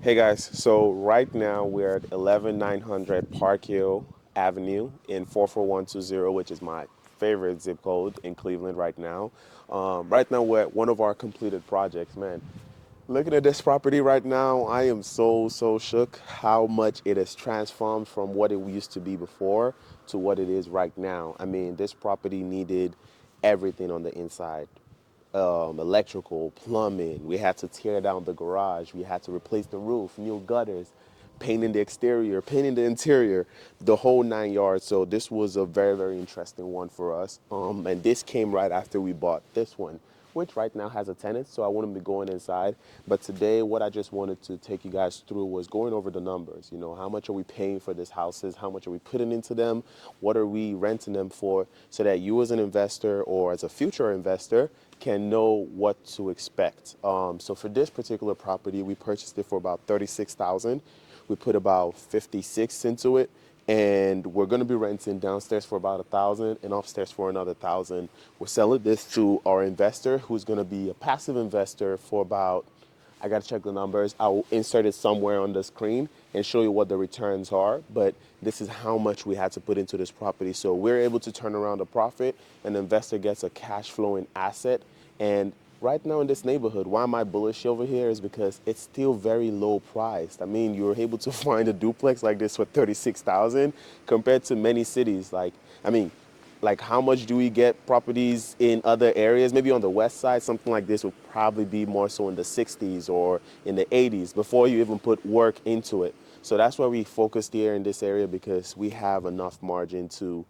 Hey guys, so right now we're at 11900 Park Hill Avenue in 44120, which is my favorite zip code in Cleveland right now. Right now we're at one of our completed projects, man. Looking at this property right now, I am so shook how much it has transformed from what it used to be before to what it is right now. I mean, this property needed everything on the inside, electrical, plumbing. We had to tear down the garage. We had to replace the roof, new gutters, painting the exterior, painting the interior, the whole 9 yards. So this was a very interesting one for us. And this came right after we bought this one, which right now has a tenant, so I wouldn't be going inside. But today, what I just wanted to take you guys through was going over the numbers. You know, how much are we paying for these houses? How much are we putting into them? What are we renting them for? So that you as an investor or as a future investor can know what to expect. So for this particular property, we purchased it for about 36,000. We put about 56 into it, and we're going to be renting downstairs for about 1,000 and upstairs for another 1,000. We're selling this to our investor, who's going to be a passive investor for about, I got to check the numbers. I'll insert it somewhere on the screen and show you what the returns are. But this is how much we had to put into this property. So we're able to turn around a profit. An investor gets a cash flowing asset. And right now in this neighborhood, why am I bullish over here is because it's still very low priced. I mean, you're able to find a duplex like this for 36,000 compared to many cities. Like how much do we get properties in other areas? Maybe on the west side, something like this would probably be more so in the 60s or in the 80s before you even put work into it. So that's why we focused here in this area, because we have enough margin to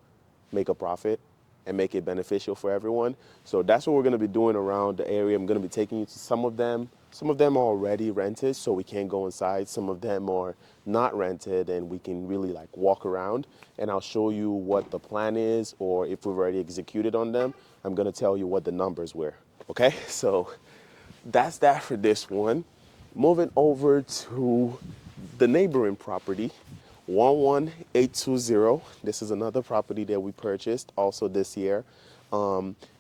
make a profit and make it beneficial for everyone. So that's what we're going to be doing around the area. I'm going to be taking you to some of them. Some of them are already rented, so we can't go inside. Some of them are not rented, and we can really like walk around. And I'll show you what the plan is, or if we've already executed on them, I'm going to tell you what the numbers were. Okay, so that's that for this one. Moving over to the neighboring property, 11820. This is another property that we purchased also this year.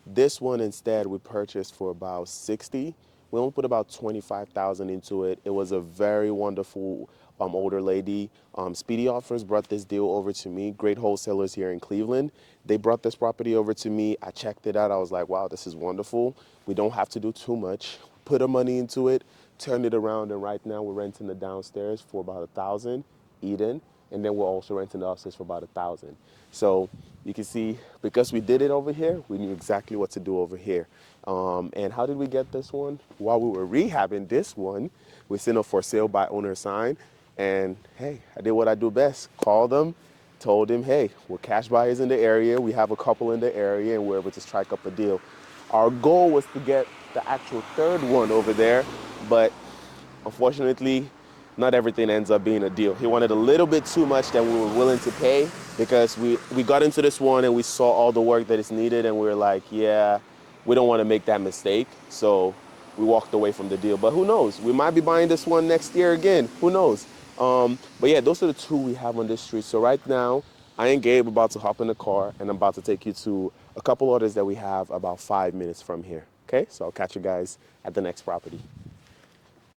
This one instead we purchased for about 60. We only put about 25,000 into it. It was a very wonderful older lady. Speedy Offers brought this deal over to me. Great wholesalers here in Cleveland. They brought this property over to me. I checked it out. I was like, wow, this is wonderful. We don't have to do too much. Put our money into it, turned it around, and right now we're renting the downstairs for about 1,000, Eden, and then we're also renting the upstairs for about 1,000. So you can see, because we did it over here, we knew exactly what to do over here. And how did we get this one? While we were rehabbing this one, we sent a for sale by owner sign. And hey, I did what I do best. Called them, told him, hey, we're cash buyers in the area. We have a couple in the area, and we're able to strike up a deal. Our goal was to get the actual third one over there, but unfortunately, not everything ends up being a deal. He wanted a little bit too much than we were willing to pay, because we got into this one and we saw all the work that is needed, and we were like, yeah, we don't want to make that mistake. So we walked away from the deal. But who knows? We might be buying this one next year again. Who knows? But yeah, those are the two we have on this street. So right now, I and Gabe about to hop in the car, and I'm about to take you to a couple others that we have about 5 minutes from here. Okay, so I'll catch you guys at the next property.